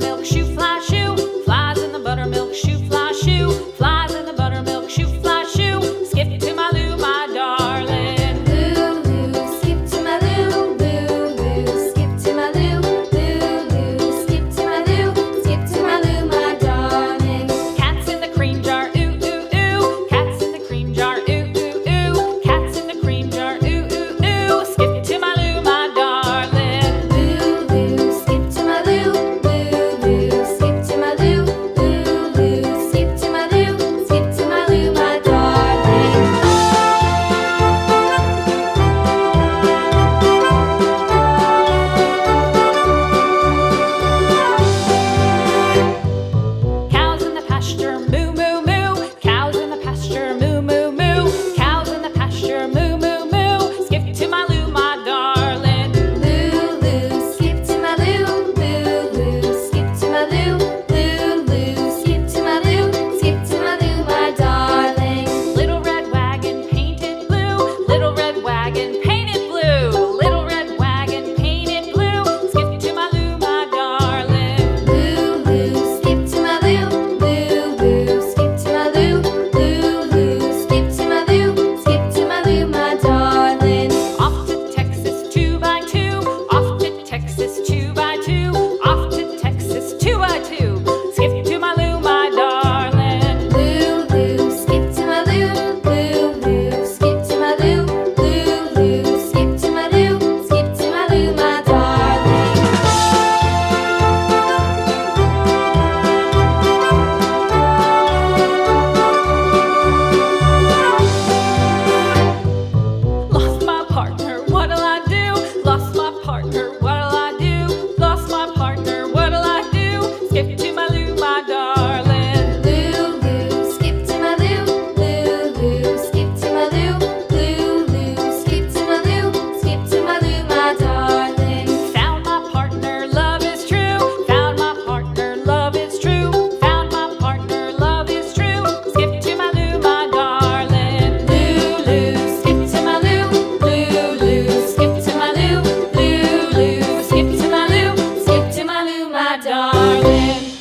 buttermilk shoe, fly shoe. Flies in the buttermilk shoe, fly shoe. Flies in the buttermilk shoe, fly shoe. Skip to my Lou, my darling. Lou, Lou, skip to my Lou. Lou, Lou, skip to my Lou. Lou, Lou, skip to my Lou. Skip to my Lou, my darling. Cats in the cream jar, ooh, ooh, ooh. Cats in the cream jar, ooh, ooh, ooh. Cats in the cream jar, ooh, ooh, ooh. Skip to my Lou, my darling. Lou, Lou, skip to my Lou. Lou, Lou, skip to my Lou. Lou, Lou, skip to my Lou. Skip to my Lou, my darling. Cows in the pasture, moo, moo, moo. Cows in the pasture, moo, moo, moo. Cows in the pasture, moo, moo, moo. Skip to my Lou, my darling. Lou, Lou, skip to my Lou. Lou, Lou, skip to my Lou. Lou, Lou, skip to my Lou. Skip to my Lou, my darling. Little red wagon painted blue. Little red wagon painted blue. Little red wagon painted blue. Skip to my Lou, my darling. Lou, Lou, skip to my Lou. Lou, Lou, skip to my Lou. Lou, Lou, skip to my Lou. Skip to my Lou, my darling. Off to Texas 2x2. Off to Texas 2x2. Off to Texas 2x2. Skip to my Lou, my darling. Lou, Lou, skip to my Lou. Lou, Lou, skip to my Lou. Lou, Lou, skip to my Lou. Skip to my Lou, my darling. Lost my partner, what'll I do? Lost my partner, what'll I do? Lost my partner, what'll I do? Skip to my Lou, my darling. Lou, Lou, skip to my Lou. Lou, Lou, skip to my Lou. Lou, Lou, skip to my Lou. Skip to my Lou, my darling. Found my partner, love is true. Found my partner, love is true. Found my partner, love is true. Skip to my Lou, my darling. Lou, Lou, skip to my Lou. Lou, Lou, skip to my Lou. Lou, Lou, skip to my Lou. Skip to my Lou, my darling.